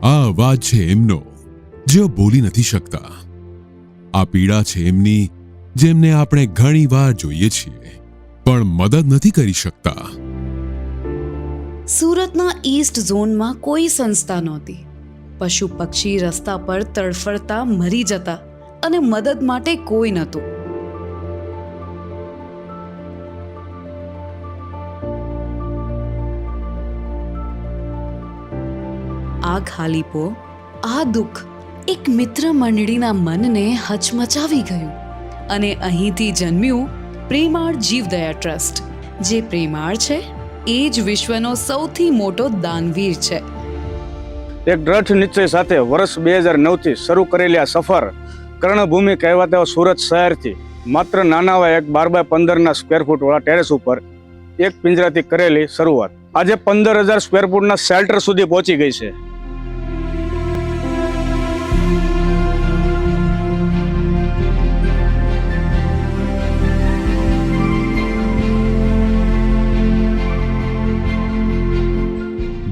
આ અવાજ છે એમનો, જેઓ બોલી નથી શકતા. આ પીડા છે એમની, જેમને આપણે ઘણી વાર જોઈએ છીએ પણ મદદ નથી કરી શકતા. સુરતના ઈસ્ટ ઝોનમાં કોઈ સંસ્થા નહોતી. પશુ પક્ષી રસ્તા પર તડફડતા મરી જતા અને મદદ માટે કોઈ નહોતું. આ ખાલીપો, આ દુઃખ એક મિત્ર મંડળીના મનને હચમચાવી ગયું અને અહીંથી જન્મ્યું પ્રેમાળ જીવદયા ટ્રસ્ટ. જે પ્રેમાળ છે એ જ વિશ્વનો સૌથી મોટો દાનવીર છે. એક દ્રઢ નિશ્ચય સાથે વર્ષ 2009થી શરૂ કરેલી આ સફર કર્ણભૂમિ કહેવાતા સુરત શહેરથી માત્ર નાના એક 12x15 સ્ક્વેર ફૂટ વાળા ટેરેસ ઉપર એક પિંજરાથી કરેલી શરૂઆત આજે 15,000 સ્ક્વેર ફૂટના શેલ્ટર સુધી પહોંચી ગઈ છે.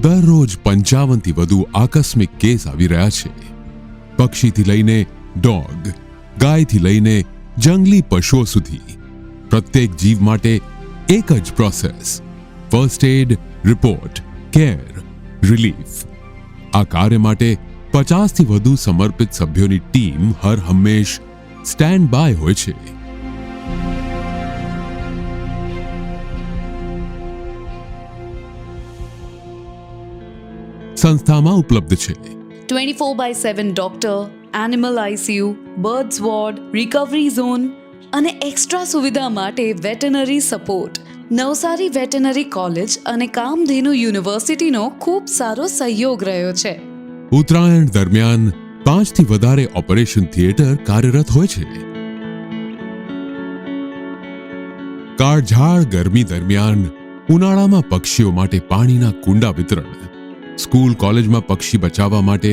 દરરોજ 55થી વધુ આકસ્મિક કેસ આવી રહ્યા છે. પક્ષીથી લઈને ડોગ, ગાયથી લઈને જંગલી પશુઓ સુધી પ્રત્યેક જીવ માટે એક જ process: first aid, report, care, relief. આ કાર્ય માટે 50થી વધુ સમર્પિત સભ્યોની ટીમ હર હંમેશ સ્ટેન્ડ બાય હોય છે. સંસ્થામાં ઉપલબ્ધ છે 24/7 doctor, animal ICU, birds ward, recovery zone અને એક્સ્ટ્રા સુવિધા માટે veterinary support. Navsari veterinary college અને કામધેનુ યુનિવર્સિટીનો ખૂબ સારો સહયોગ રહ્યો છે. ઉત્તરાયણ દરમિયાન 5થી વધારે ઓપરેશન થિયેટર કાર્યરત હોય છે. કાળઝાળ ગરમી દરમિયાન ઉનાળામાં પક્ષીઓ માટે પાણીના કુંડા વિતરણ, સ્કૂલ કોલેજમાં પક્ષી બચાવવા માટે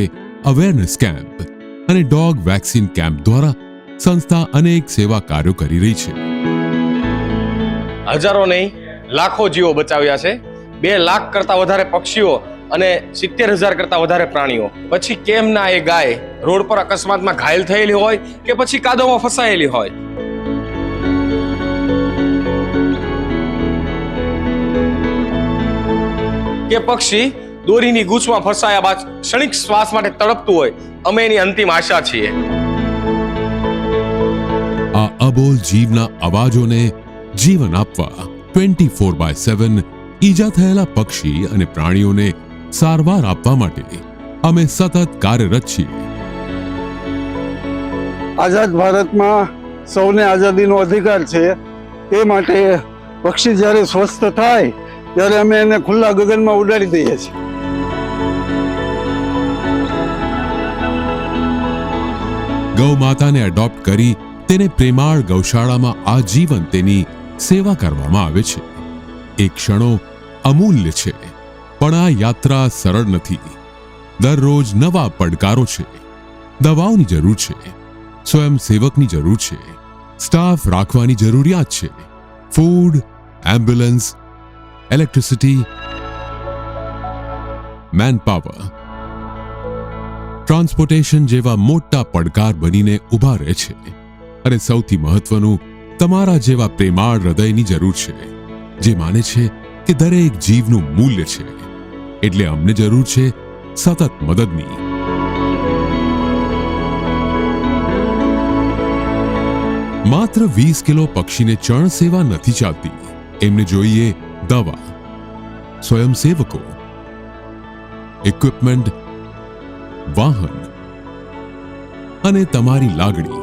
અવેરનેસ કેમ્પ અને ડોગ વેક્સિન કેમ્પ દ્વારા સંસ્થા અનેક સેવા કાર્યો કરી રહી છે. હજારો નહીં, લાખો જીવો બચાવ્યા છે. 2 લાખ કરતા વધારે પક્ષીઓ અને 70,000 કરતા વધારે પ્રાણીઓ. પછી કેમ ના એ ગાય રોડ પર અકસ્માતમાં ઘાયલ થયેલી હોય કે પછી કાદવમાં ફસાયેલી હોય. કે પક્ષી દોરીની ગૂંચમાં ફસાયા બાદ ક્ષણિક શ્વાસ માટે તડપતું હોય. અમે એની અંતિમ આશા છીએ. આ અબોલ જીવના અવાજોને જીવન આપવા 24/7 ઈજા થયેલા પક્ષી અને પ્રાણીઓને સારવાર આપવા માટે અમે સતત કાર્યરત છીએ. આઝાદ ભારતમાં સૌને આઝાદીનો અધિકાર છે. તે માટે પક્ષી જ્યારે સ્વસ્થ થાય ત્યારે અમે એને ખુલ્લા ગગનમાં ઉડાડી દઈએ છીએ. ગૌ માતાને એડોપ્ટ કરી તેને પ્રેમાળ ગૌશાળામાં આજીવન તેની સેવા કરવામાં આવે છે. એ ક્ષણો અમૂલ્ય છે, પણ આ યાત્રા સરળ નથી. દરરોજ નવા પડકારો છે. દવાઓની જરૂર છે, સ્વયંસેવકની જરૂર છે, સ્ટાફ રાખવાની જરૂરિયાત છે, food, ambulance, electricity, manpower, transportation જેવા મોટા પડકાર બનીને ઊભા રહે છે. અને સૌથી મહત્વનું, તમારા જેવા પ્રેમાળ હૃદયની જરૂર છે, જે માને છે કે દરેક જીવનું મૂલ્ય છે. એટલે અમને જરૂર છે સતત મદદની. માત્ર 20 કિલો પક્ષીને ચણ સેવા નથી ચાલતી. એમને જોઈએ દવા, સ્વયંસેવકો, ઇક્વિપમેન્ટ, વાહન અને તમારી લાગણી.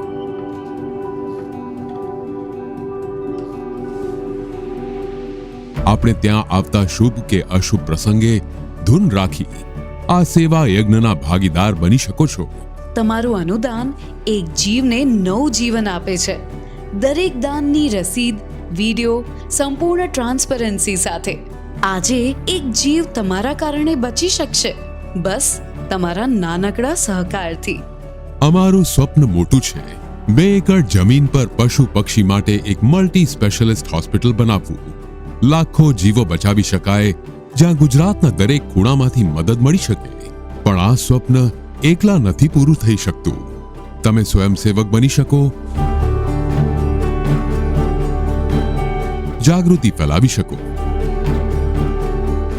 આપણે ત્યાં આવતા શુભ કે અશુભ પ્રસંગે ધૂન રાખી આ સેવા યજ્ઞના ભાગીદાર બની શકો છો. તમારું અનુદાન એક જીવને નવું જીવન આપે છે. દરેક દાનની રસીદ, વિડિયો, સંપૂર્ણ ટ્રાન્સપરન્સી સાથે. આજે એક જીવ તમારા કારણે બચી શકશે, બસ તમારા નાનકડા સહકારથી. અમારું સ્વપ્ન મોટું છે. 2 એકર જમીન પર પશુ પક્ષી માટે એક મલ્ટી સ્પેશિયલિસ્ટ હોસ્પિટલ બનાવવું. લાખો જીવો બચાવી શકાય, જ્યાં ગુજરાતના દરેક ખૂણામાંથી મદદ મળી શકે. પણ આ સ્વપ્ન એકલા નથી પૂરું થઈ શકતું. તમે સ્વયંસેવક બની શકો, જાગૃતિ ફેલાવી શકો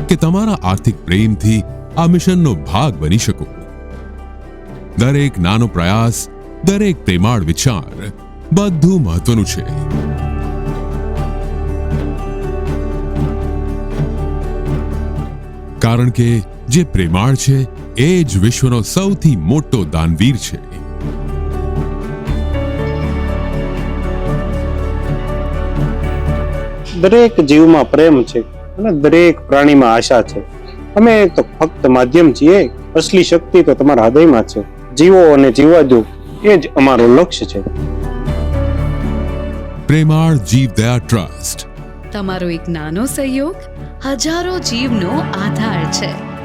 કે તમારા આર્થિક પ્રેમથી આ મિશનનો ભાગ બની શકો. દરેક નાનો પ્રયાસ, દરેક પ્રેમાળ વિચાર બધું મહત્વનું છે. કારણ કે જે પ્રેમાળ છે એ જ વિશ્વનો સૌથી મોટો દાનવીર છે. દરેક જીવમાં પ્રેમ છે અને દરેક પ્રાણીમાં આશા છે. અમે તો ફક્ત માધ્યમ છીએ, અસલી શક્તિ તો તમારા હૃદયમાં છે. જીવો અને જીવવા દો, એ જ અમારું લક્ષ્ય છે. પ્રેમાળ જીવદયા ટ્રસ્ટ. તમારો એક નાનો સહયોગ હજારો જીવનો આધાર છે.